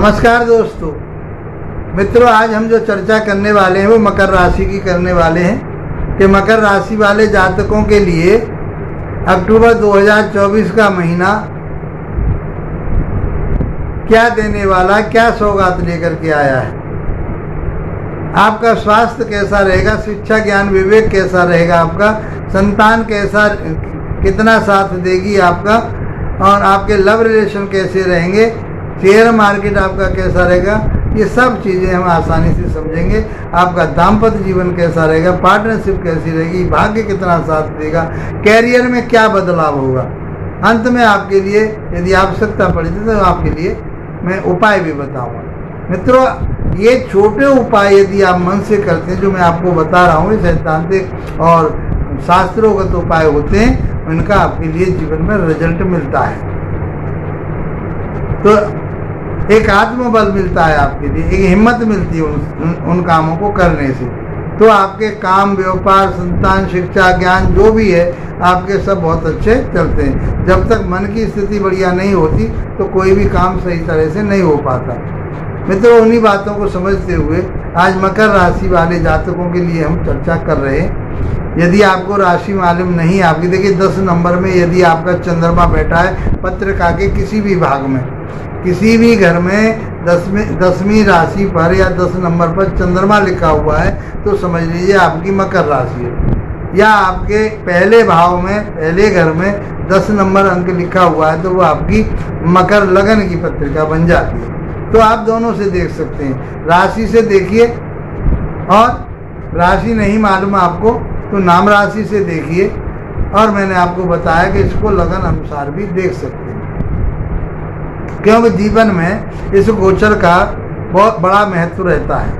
नमस्कार दोस्तों मित्रों, आज हम जो चर्चा करने वाले हैं वो मकर राशि की करने वाले हैं कि मकर राशि वाले जातकों के लिए अक्टूबर 2024 का महीना क्या देने वाला, क्या सौगात लेकर के आया है। आपका स्वास्थ्य कैसा रहेगा, शिक्षा ज्ञान विवेक कैसा रहेगा, आपका संतान कैसा, कितना साथ देगी आपका, और आपके लव रिलेशन कैसे रहेंगे, शेयर मार्केट आपका कैसा रहेगा, ये सब चीज़ें हम आसानी से समझेंगे। आपका दाम्पत्य जीवन कैसा रहेगा, पार्टनरशिप कैसी रहेगी, भाग्य कितना साथ देगा, कैरियर में क्या बदलाव होगा। अंत में आपके लिए यदि आवश्यकता पड़ी तो आपके लिए मैं उपाय भी बताऊंगा। मित्रों, ये छोटे उपाय यदि आप मन से करते हैं, जो मैं आपको बता रहा हूँ, ये सैद्धांतिक और शास्त्रोगत उपाय होते हैं, उनका आपके लिए जीवन में रिजल्ट मिलता है। तो एक आत्मबल मिलता है आपके लिए, एक हिम्मत मिलती है उन कामों को करने से। तो आपके काम, व्यापार, संतान, शिक्षा, ज्ञान जो भी है आपके सब बहुत अच्छे चलते हैं। जब तक मन की स्थिति बढ़िया नहीं होती तो कोई भी काम सही तरह से नहीं हो पाता। मित्रों, उन्हीं बातों को समझते हुए आज मकर राशि वाले जातकों के लिए हम चर्चा कर रहे हैं। यदि आपको राशि मालूम नहीं आपकी, देखिए 10 नंबर में यदि आपका चंद्रमा बैठा है पत्रिका के किसी भी भाग में, किसी भी घर में 10वीं राशि पर या 10 नंबर पर चंद्रमा लिखा हुआ है तो समझ लीजिए आपकी मकर राशि है। या आपके पहले भाव में, पहले घर में 10 नंबर अंक लिखा हुआ है तो वो आपकी मकर लगन की पत्रिका बन जाती है। तो आप दोनों से देख सकते हैं, राशि से देखिए, और राशि नहीं मालूम आपको तो नाम राशि से देखिए, और मैंने आपको बताया कि इसको लगन अनुसार भी देख सकते हैं, क्योंकि जीवन में इस गोचर का बहुत बड़ा महत्व रहता है।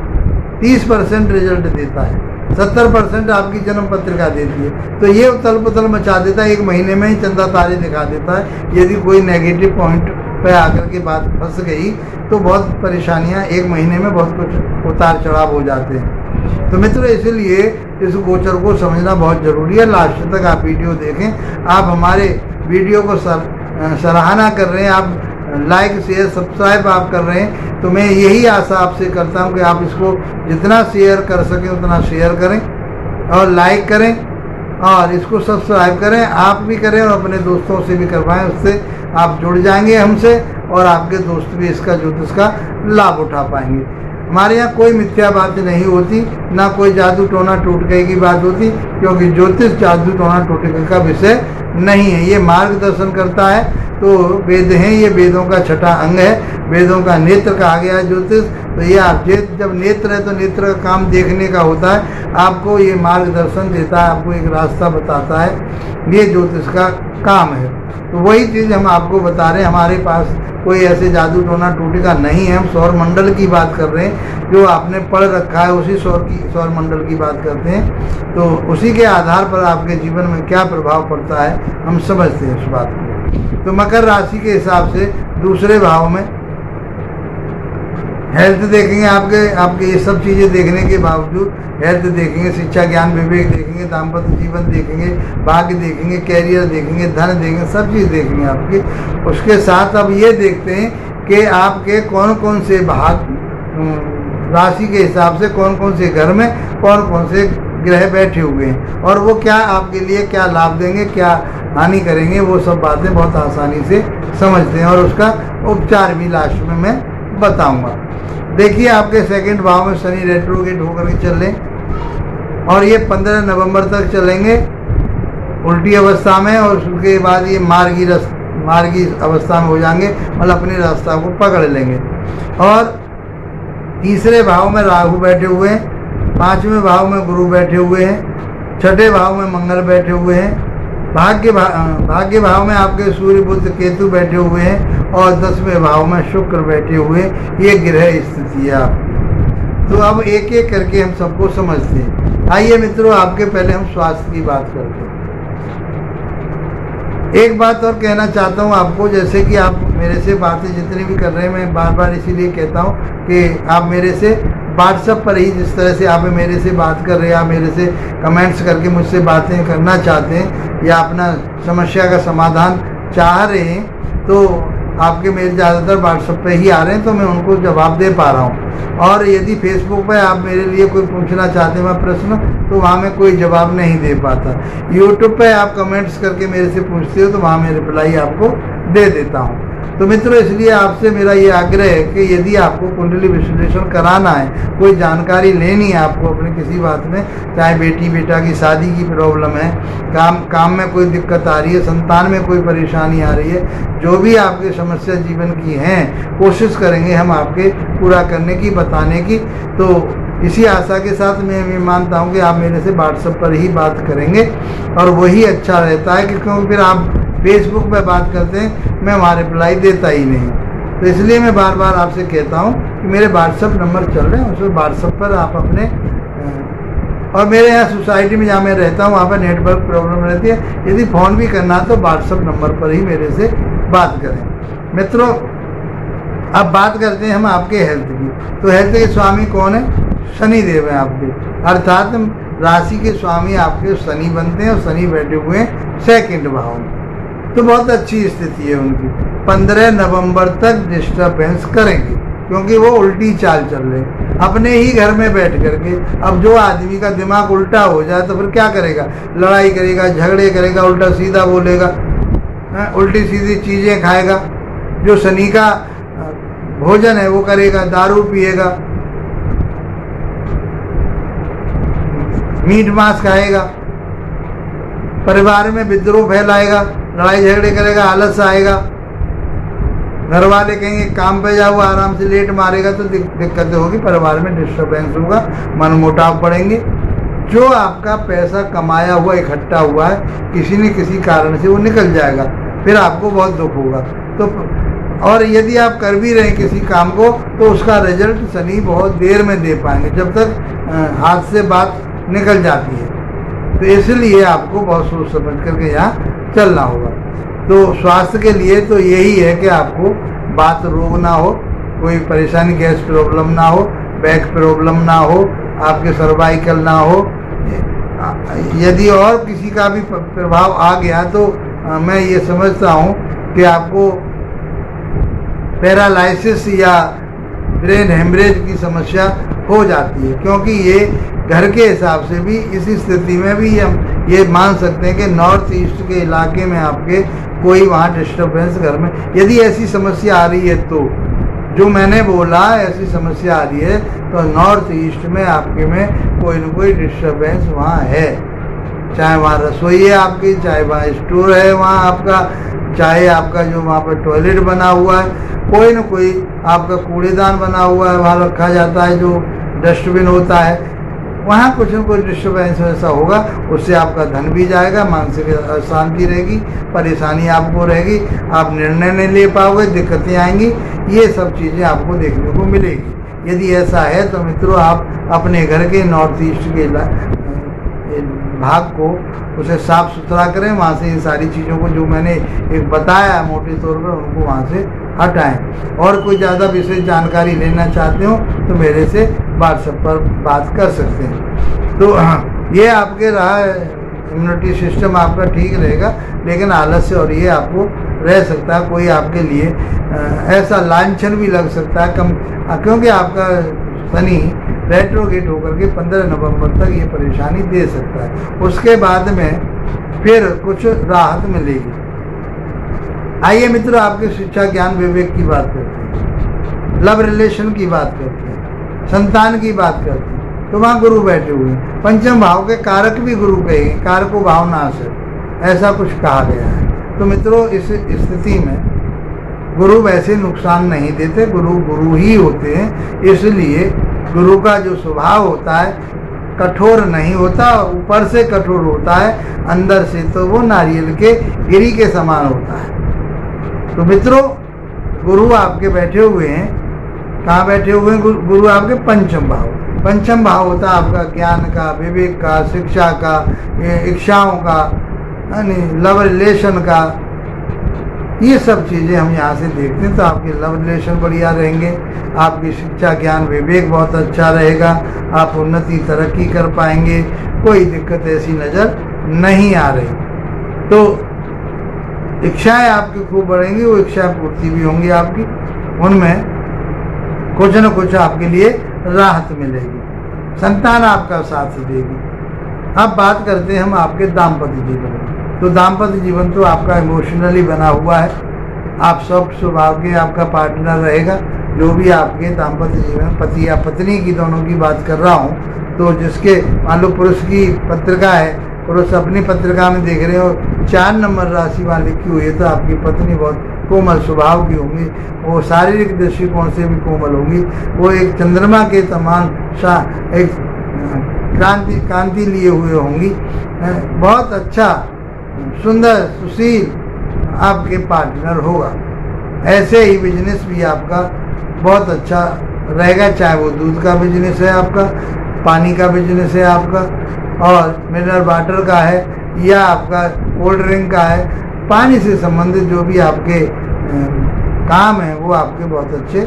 30% रिजल्ट देता है, 70% आपकी जन्म पत्रिका देती है। तो ये उथल पुथल मचा देता है, एक महीने में ही चंदा तारे दिखा देता है। यदि कोई नेगेटिव पॉइंट पे आकर के बात फंस गई तो बहुत परेशानियां, एक महीने में बहुत कुछ उतार चढ़ाव हो जाते हैं। तो मित्रों, इसलिए इस गोचर को समझना बहुत ज़रूरी है। लास्ट तक आप वीडियो देखें। आप हमारे वीडियो को सराहना कर रहे हैं, आप लाइक शेयर सब्सक्राइब आप कर रहे हैं, तो मैं यही आशा आपसे करता हूं कि आप इसको जितना शेयर कर सकें उतना शेयर करें और लाइक करें, और इसको सब्सक्राइब करें, आप भी करें और अपने दोस्तों से भी करवाएं। उससे आप जुड़ जाएंगे हमसे, और आपके दोस्त भी इसका ज्योतिष का लाभ उठा पाएंगे। हमारे यहाँ कोई मिथ्या बातें नहीं होती, ना कोई जादू टोना टोटके की बात होती, क्योंकि ज्योतिष जादू टोना टोटके का विषय नहीं है। ये मार्गदर्शन करता है। तो वेद हैं, ये वेदों का छठा अंग है, वेदों का नेत्र कहा गया है ज्योतिष। तो ये आप जब नेत्र है तो नेत्र का काम देखने का होता है, आपको ये मार्गदर्शन देता है, आपको एक रास्ता बताता है, ये ज्योतिष का काम है। तो वही चीज़ हम आपको बता रहे हैं। हमारे पास कोई ऐसे जादू टोना टोटका नहीं है। हम सौर मंडल की बात कर रहे हैं, जो आपने पढ़ रखा है उसी सौर मंडल की बात करते हैं। तो उसी के आधार पर आपके जीवन में क्या प्रभाव पड़ता है हम समझते हैं इस बात को। तो मकर राशि के हिसाब से दूसरे भाव में हेल्थ देखेंगे, आपके ये सब चीज़ें देखने के बावजूद हेल्थ देखेंगे, शिक्षा ज्ञान विवेक देखेंगे, दाम्पत्य जीवन देखेंगे, भाग्य देखेंगे, कैरियर देखेंगे, धन देखेंगे, सब चीज़ देखेंगे आपके। उसके साथ अब ये देखते हैं कि आपके कौन कौन से भाग, राशि के हिसाब से कौन कौन से घर में कौन कौन से ग्रह बैठे हुए हैं, और वो क्या आपके लिए क्या लाभ देंगे, क्या हानि करेंगे, वो सब बातें बहुत आसानी से समझते हैं, और उसका उपचार भी लास्ट में मैं बताऊंगा। देखिए, आपके सेकंड भाव में शनि रेट्रोगेट होकर के चल रहे, और ये 15 नवंबर तक चलेंगे उल्टी अवस्था में, और उसके बाद ये मार्गी अवस्था में हो जाएंगे, मतलब अपने रास्ता को पकड़ लेंगे। और तीसरे भाव में राहु बैठे हुए हैं, 5वें भाव में गुरु बैठे हुए हैं, 6ठे भाव में मंगल बैठे हुए हैं, भाग्य भाव में आपके सूर्य बुध केतु बैठे हुए हैं, और 10वें भाव में शुक्र बैठे हुए हैं। ये ग्रह स्थिति है आपकी। तो अब एक एक करके हम सबको समझते हैं। आइए मित्रों, आपके पहले हम स्वास्थ्य की बात करते हैं। एक बात और कहना चाहता हूँ आपको, जैसे कि आप मेरे से बातें जितनी भी कर रहे हैं, मैं बार बार इसीलिए कहता हूँ कि आप मेरे से व्हाट्सएप पर ही जिस तरह से आप मेरे से बात कर रहे हैं, आप मेरे से कमेंट्स करके मुझसे बातें करना चाहते हैं या अपना समस्या का समाधान चाह रहे हैं, तो आपके मेल ज़्यादातर व्हाट्सएप पे ही आ रहे हैं, तो मैं उनको जवाब दे पा रहा हूँ। और यदि फेसबुक पे आप मेरे लिए कोई पूछना चाहते हैं प्रश्न, तो वहाँ मैं कोई जवाब नहीं दे पाता। यूट्यूब पे आप कमेंट्स करके मेरे से पूछते हो, तो वहाँ मैं रिप्लाई आपको दे देता हूँ। तो मित्रों, इसलिए आपसे मेरा ये आग्रह है कि यदि आपको कुंडली विश्लेषण कराना है, कोई जानकारी लेनी है आपको अपने किसी बात में, चाहे बेटी बेटा की शादी की प्रॉब्लम है, काम में कोई दिक्कत आ रही है, संतान में कोई परेशानी आ रही है, जो भी आपकी समस्या जीवन की हैं, कोशिश करेंगे हम आपके पूरा करने की, बताने की। तो इसी आशा के साथ मैं मानता हूँ कि आप मेरे से व्हाट्सएप पर ही बात करेंगे, और वही अच्छा रहता है, क्योंकि फिर आप फेसबुक पे बात करते हैं, मैं वहाँ रिप्लाई देता ही नहीं। तो इसलिए मैं बार बार आपसे कहता हूँ कि मेरे व्हाट्सएप नंबर चल रहे हैं, उसमें व्हाट्सएप पर आप अपने, और मेरे यहाँ सोसाइटी में जहाँ मैं रहता हूँ वहाँ पर नेटवर्क प्रॉब्लम रहती है, यदि फ़ोन भी करना तो व्हाट्सएप नंबर पर ही मेरे से बात करें। मित्रों, अब बात करते हैं हम आपके हेल्थ की। तो हेल्थ के स्वामी कौन है? शनि देव है आपके, अर्थात राशि के स्वामी आपके शनि बनते हैं, और शनि बैठे हुए हैं सेकंड भाव में। तो बहुत अच्छी स्थिति है उनकी। 15 नवंबर तक डिस्टर्बेंस करेंगे, क्योंकि वो उल्टी चाल चल रहे हैं अपने ही घर में बैठ करके। अब जो आदमी का दिमाग उल्टा हो जाए तो फिर क्या करेगा? लड़ाई करेगा, झगड़े करेगा, उल्टा सीधा बोलेगा, उल्टी सीधी चीज़ें खाएगा। जो शनि का भोजन है वो करेगा, दारू पिएगा, मीट मांस खाएगा, परिवार में विद्रोह फैलाएगा, लड़ाई झगड़े करेगा, आलस आएगा, घर वाले कहेंगे काम पे जाओ, आराम से लेट मारेगा, तो दिक्कतें होगी, परिवार में डिस्टर्बेंस होगा, मनमुटाव पड़ेंगे। जो आपका पैसा कमाया हुआ इकट्ठा हुआ है, किसी न किसी कारण से वो निकल जाएगा, फिर आपको बहुत दुख होगा। तो और यदि आप कर भी रहे किसी काम को, तो उसका रिजल्ट शनि बहुत देर में दे पाएंगे, जब तक हाथ से बात निकल जाती है। तो इसलिए आपको बहुत सोच समझ करके यहाँ चलना होगा। तो स्वास्थ्य के लिए तो यही है कि आपको बात रोग ना हो, कोई परेशानी, गैस प्रॉब्लम ना हो, बैक प्रॉब्लम ना हो, आपके सर्वाइकल ना हो। यदि और किसी का भी प्रभाव आ गया तो मैं ये समझता हूँ कि आपको पैरालाइसिस या ब्रेन हेमरेज की समस्या हो जाती है, क्योंकि ये घर के हिसाब से भी इस स्थिति में भी हम ये मान सकते हैं कि नॉर्थ ईस्ट के इलाके में आपके कोई वहाँ डिस्टर्बेंस घर में, यदि ऐसी समस्या आ रही है, तो जो मैंने बोला ऐसी समस्या आ रही है, तो नॉर्थ ईस्ट में आपके में कोई न कोई डिस्टर्बेंस वहाँ है। चाहे वहाँ रसोई है आपकी, चाहे वहाँ स्टोर है वहाँ आपका, चाहे आपका जो वहाँ पर टॉयलेट बना हुआ है, कोई न कोई आपका कूड़ेदान बना हुआ है, वहाँ रखा जाता है जो डस्टबिन होता है, वहाँ कुछ न कुछ डिस्टर्बेंस ऐसा होगा, उससे आपका धन भी जाएगा, मानसिक अशांति रहेगी, परेशानी आपको रहेगी, आप निर्णय नहीं ले पाओगे, दिक्कतें आएंगी, ये सब चीज़ें आपको देखने को मिलेगी। यदि ऐसा है तो मित्रों, आप अपने घर के नॉर्थ ईस्ट के भाग को उसे साफ सुथरा करें, वहाँ से इन सारी चीज़ों को जो मैंने एक बताया मोटे तौर पर, उनको वहाँ से हटाएं। और कोई ज़्यादा विशेष जानकारी लेना चाहते हो तो मेरे से व्हाट्सएप पर बात कर सकते हैं। तो ये आपके रहा, इम्यूनिटी सिस्टम आपका ठीक रहेगा, लेकिन आलस्य और ये आपको रह सकता है, कोई आपके लिए ऐसा लांछन भी लग सकता है कम, क्योंकि आपका शनि रेट्रोगेट होकर के 15 नवंबर तक ये परेशानी दे सकता है। उसके बाद में फिर कुछ राहत मिलेगी। आइए मित्रों, आपके शिक्षा ज्ञान विवेक की बात करते हैं, लव रिलेशन की बात करते हैं, संतान की बात करते हैं। तो वहाँ गुरु बैठे हुए हैं, पंचम भाव के कारक भी गुरु कहेंगे, कारको भाव नाश है, ऐसा कुछ कहा गया है। तो मित्रों, इस स्थिति में गुरु वैसे नुकसान नहीं देते, गुरु गुरु ही होते हैं। इसलिए गुरु का जो स्वभाव होता है कठोर नहीं होता, ऊपर से कठोर होता है, अंदर से तो वो नारियल के गिरी के समान होता है। तो मित्रों, गुरु आपके बैठे हुए हैं, कहाँ बैठे हुए हैं? गुरु आपके पंचम भाव। पंचम भाव होता है आपका ज्ञान का, विवेक का, शिक्षा का, इच्छाओं का, लव रिलेशन का, ये सब चीज़ें हम यहाँ से देखते हैं। तो आपके लव रिलेशन बढ़िया रहेंगे, आपकी शिक्षा ज्ञान विवेक बहुत अच्छा रहेगा, आप उन्नति तरक्की कर पाएंगे, कोई दिक्कत ऐसी नज़र नहीं आ रही। तो इच्छाएं आपकी खूब बढ़ेंगी, वो इच्छाएं पूर्ति भी होंगी आपकी, उनमें कुछ न कुछ आपके लिए राहत मिलेगी, संतान आपका साथ देगी। अब बात करते हैं हम आपके दाम्पत्य जीवन में। तो दाम्पत्य जीवन तो आपका इमोशनली बना हुआ है, आप सॉफ्ट स्वभाव के आपका पार्टनर रहेगा। जो भी आपके दाम्पत्य जीवन पति या पत्नी की, दोनों की बात कर रहा हूँ, तो जिसके मान लो पुरुष की पत्रिका है, पुरुष अपनी पत्रिका में देख रहे हो 4 नंबर राशि वहाँ लिखी हुई है, तो आपकी पत्नी बहुत कोमल स्वभाव की होंगी, वो शारीरिक दृष्टिकोण से भी कोमल होंगी, वो एक चंद्रमा के समान एक कांति लिए हुए होंगी, बहुत अच्छा सुंदर सुशील आपके पार्टनर होगा। ऐसे ही बिजनेस भी आपका बहुत अच्छा रहेगा, चाहे वो दूध का बिजनेस है आपका, पानी का बिजनेस है आपका, और मिनरल वाटर का है, या आपका कोल्ड ड्रिंक का है, पानी से संबंधित जो भी आपके काम हैं वो आपके बहुत अच्छे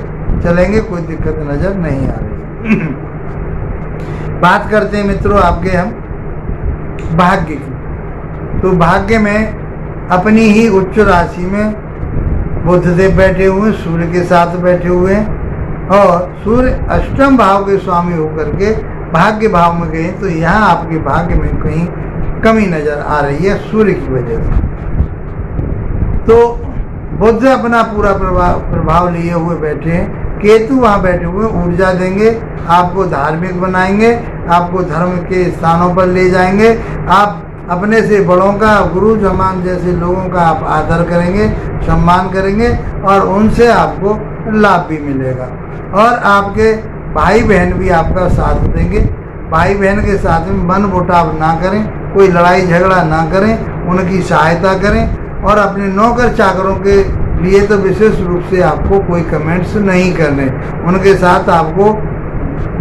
चलेंगे, कोई दिक्कत नज़र नहीं आ रही। बात करते हैं मित्रों आपके हम भाग्य की। तो भाग्य में अपनी ही उच्च राशि में बुधदेव बैठे हुए हैं, सूर्य के साथ बैठे हुए हैं, और सूर्य अष्टम भाव के स्वामी होकर के भाग्य भाव में गए, तो यहाँ आपके भाग्य में कहीं कमी नजर आ रही है सूर्य की वजह से। तो बुध अपना पूरा प्रभाव लिए हुए बैठे हैं, केतु वहाँ बैठे हुए ऊर्जा देंगे, आपको धार्मिक बनाएंगे, आपको धर्म के स्थानों पर ले जाएंगे, आप अपने से बड़ों का, गुरु जमान जैसे लोगों का आप आदर करेंगे, सम्मान करेंगे, और उनसे आपको लाभ भी मिलेगा। और आपके भाई बहन भी आपका साथ देंगे, भाई बहन के साथ में मन मुटाव ना करें, कोई लड़ाई झगड़ा ना करें, उनकी सहायता करें, और अपने नौकर चाकरों के लिए तो विशेष रूप से आपको कोई कमेंट्स नहीं करने, उनके साथ आपको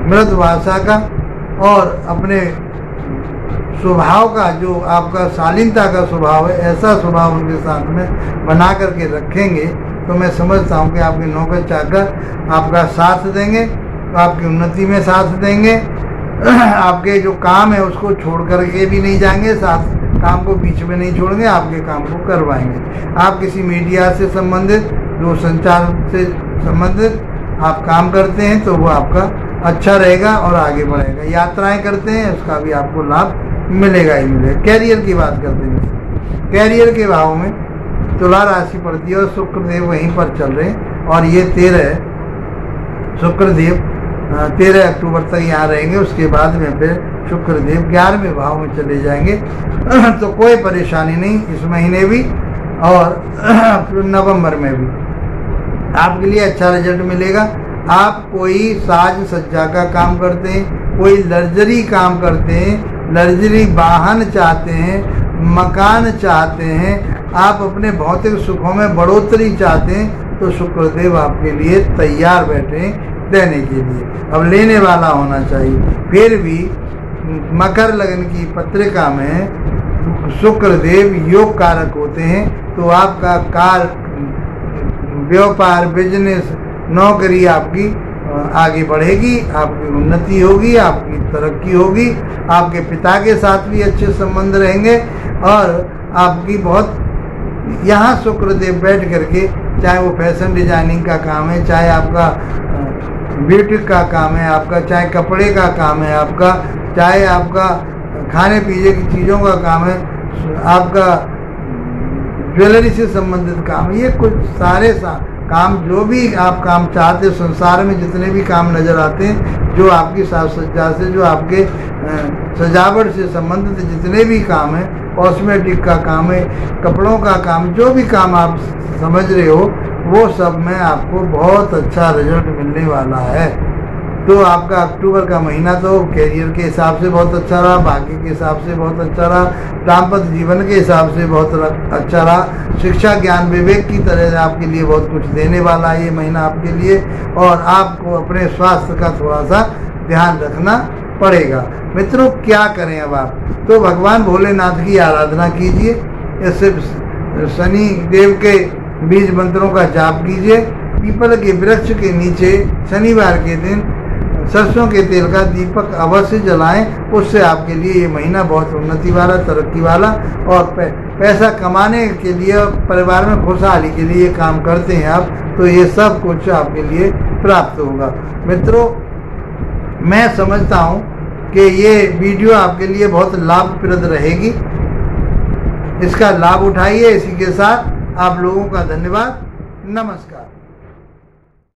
मृदु भाषा का और अपने स्वभाव का, जो आपका शालीनता का स्वभाव है, ऐसा स्वभाव उनके साथ में बना करके रखेंगे, तो मैं समझता हूँ कि आपके नौकर चाकर आपका साथ देंगे, तो आपकी उन्नति में साथ देंगे, आपके जो काम है उसको छोड़ करके भी नहीं जाएंगे, साथ काम को बीच में नहीं छोड़ेंगे, आपके काम को करवाएंगे। आप किसी मीडिया से संबंधित, जो संचार से संबंधित आप काम करते हैं, तो वो आपका अच्छा रहेगा और आगे बढ़ेगा। यात्राएं करते हैं, उसका भी आपको लाभ मिलेगा ही मिलेगा। कैरियर की बात करते हैं, कैरियर के भाव में तुला राशि पड़ती है, और शुक्रदेव वहीं पर चल रहे हैं, और ये 13 अक्टूबर तक यहाँ रहेंगे। उसके बाद में फिर शुक्रदेव 11वें भाव में चले जाएंगे, तो कोई परेशानी नहीं इस महीने भी, और नवंबर में भी आपके लिए अच्छा रिजल्ट मिलेगा। आप कोई साज सज्जा का काम करते हैं, कोई लग्जरी काम करते हैं, लग्जरी वाहन चाहते हैं, मकान चाहते हैं, आप अपने भौतिक सुखों में बढ़ोतरी चाहते हैं, तो शुक्रदेव आपके लिए तैयार बैठे हैं देने के लिए। अब लेने वाला होना चाहिए। फिर भी मकर लगन की पत्रिका में शुक्रदेव योग कारक होते हैं, तो आपका व्यापार, बिजनेस, नौकरी आपकी आगे बढ़ेगी, आपकी उन्नति होगी, आपकी तरक्की होगी, आपके पिता के साथ भी अच्छे संबंध रहेंगे, और आपकी बहुत यहाँ शुक्रदेव बैठ करके, चाहे वो फैशन डिजाइनिंग का काम है, चाहे आपका ब्यूटी का काम है आपका, चाहे कपड़े का काम है आपका, चाहे आपका खाने पीने की चीज़ों का काम है, आपका ज्वेलरी से संबंधित काम, ये कुछ सारे काम, जो भी आप काम चाहते हो, संसार में जितने भी काम नज़र आते हैं, जो आपकी साज सज्जा से, जो आपके सजावट से संबंधित जितने भी काम है, कॉस्मेटिक का काम है, कपड़ों का काम, जो भी काम आप समझ रहे हो, वो सब में आपको बहुत अच्छा रिजल्ट मिलने वाला है। तो आपका अक्टूबर का महीना तो कैरियर के हिसाब से बहुत अच्छा रहा, भाग्य के हिसाब से बहुत अच्छा रहा, दाम्पत्य जीवन के हिसाब से बहुत अच्छा रहा, शिक्षा ज्ञान विवेक की तरह आपके लिए बहुत कुछ देने वाला है ये महीना आपके लिए। और आपको अपने स्वास्थ्य का थोड़ा सा ध्यान रखना पड़ेगा। मित्रों, क्या करें अब आप? तो भगवान भोलेनाथ की आराधना कीजिए, इससे शनि देव के बीज मंत्रों का जाप कीजिए, पीपल के वृक्ष के नीचे शनिवार के दिन सरसों के तेल का दीपक अवश्य जलाएं। उससे आपके लिए ये महीना बहुत उन्नति वाला, तरक्की वाला और पैसा कमाने के लिए, परिवार में खुशहाली के लिए काम करते हैं आप, तो ये सब कुछ आपके लिए प्राप्त होगा। मित्रों, मैं समझता हूँ कि ये वीडियो आपके लिए बहुत लाभप्रद रहेगी। इसका लाभ उठाइए। इसी के साथ आप लोगों का धन्यवाद। नमस्कार।